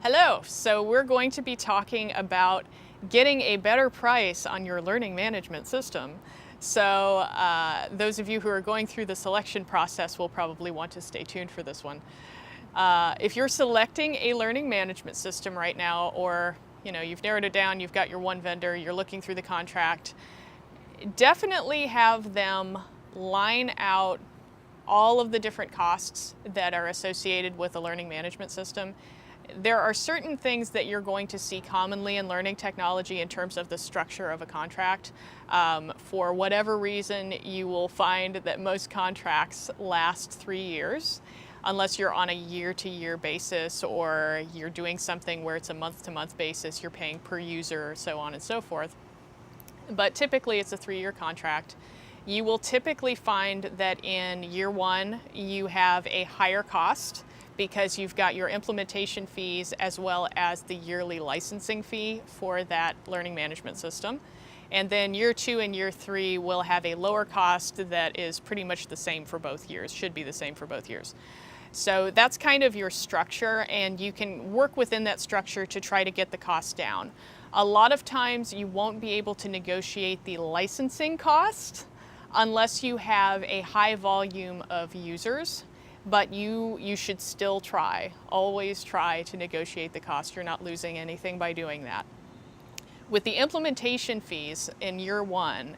Hello, so we're going to be talking about getting a better price on your learning management system. So those of you who are going through the selection process will probably want to stay tuned for this one. If you're selecting a learning management system right now, or you've narrowed it down, you've got your one vendor, you're looking through the contract, definitely have them line out all of the different costs that are associated with a learning management system. There are certain things that you're going to see commonly in learning technology in terms of the structure of a contract. For whatever reason, you will find that most contracts last 3 years, unless you're on a year-to-year basis or you're doing something where it's a month-to-month basis, you're paying per user, so on and so forth. But typically it's a 3-year contract. You will typically find that in year one, you have a higher cost because you've got your implementation fees as well as the yearly licensing fee for that learning management system. And then year two and year three will have a lower cost that is pretty much the same for both years, should be the same for both years. So that's kind of your structure, and you can work within that structure to try to get the cost down. A lot of times you won't be able to negotiate the licensing cost unless you have a high volume of users. But you should still try, always try to negotiate the cost. You're not losing anything by doing that. With the implementation fees in year one,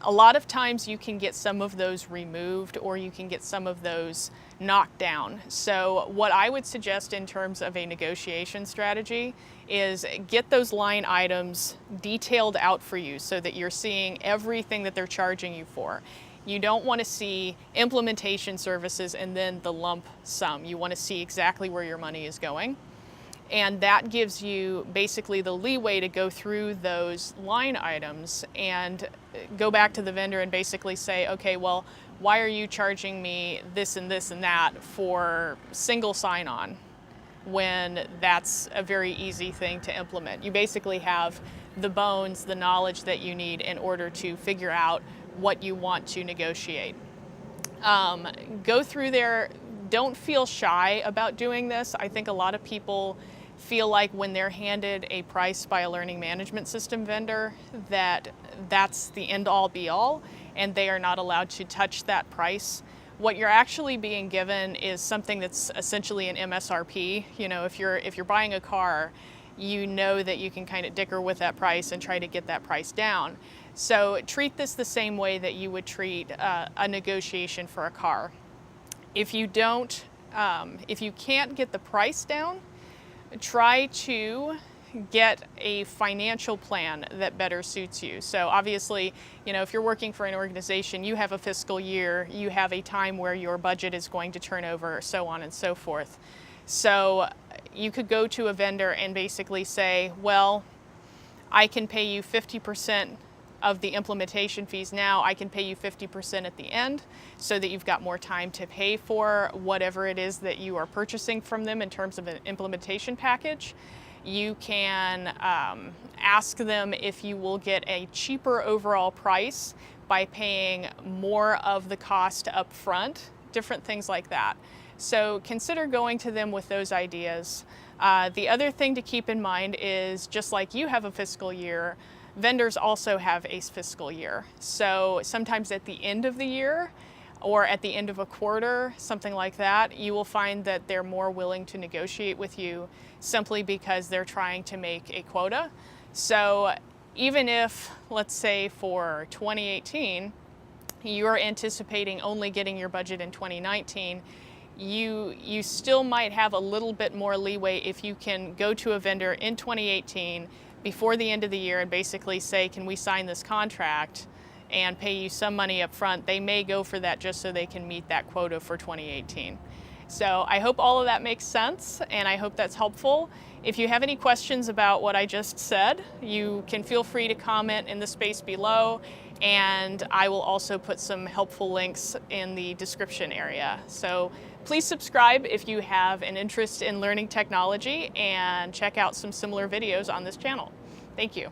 a lot of times you can get some of those removed or you can get some of those knocked down. So what I would suggest in terms of a negotiation strategy is get those line items detailed out for you so that you're seeing everything that they're charging you for. You don't want to see implementation services and then the lump sum. You want to see exactly where your money is going. And that gives you basically the leeway to go through those line items and go back to the vendor and basically say, okay, well, why are you charging me this and this and that for single sign-on when that's a very easy thing to implement? You basically have the bones, the knowledge that you need in order to figure out what you want to negotiate. Go through there. Don't feel shy about doing this. I think a lot of people feel like when they're handed a price by a learning management system vendor that that's the end-all be-all and they are not allowed to touch that price. What you're actually being given is something that's essentially an MSRP. If you're buying a car, you know that you can kind of dicker with that price and try to get that price down. So treat this the same way that you would treat a negotiation for a car. If you can't get the price down, try to get a financial plan that better suits you. So obviously, if you're working for an organization, you have a fiscal year, you have a time where your budget is going to turn over, so on and so forth. So you could go to a vendor and basically say, well, I can pay you 50% of the implementation fees now, I can pay you 50% at the end so that you've got more time to pay for whatever it is that you are purchasing from them in terms of an implementation package. You can ask them if you will get a cheaper overall price by paying more of the cost up front, different things like that. So consider going to them with those ideas. The other thing to keep in mind is just like you have a fiscal year, vendors also have a fiscal year. So sometimes at the end of the year or at the end of a quarter, something like that, you will find that they're more willing to negotiate with you simply because they're trying to make a quota. So even if, let's say for 2018, you're anticipating only getting your budget in 2019, you still might have a little bit more leeway if you can go to a vendor in 2018 before the end of the year and basically say, can we sign this contract and pay you some money up front? They may go for that just so they can meet that quota for 2018. So I hope all of that makes sense and I hope that's helpful. If you have any questions about what I just said, you can feel free to comment in the space below, and I will also put some helpful links in the description area. So please subscribe if you have an interest in learning technology and check out some similar videos on this channel. Thank you.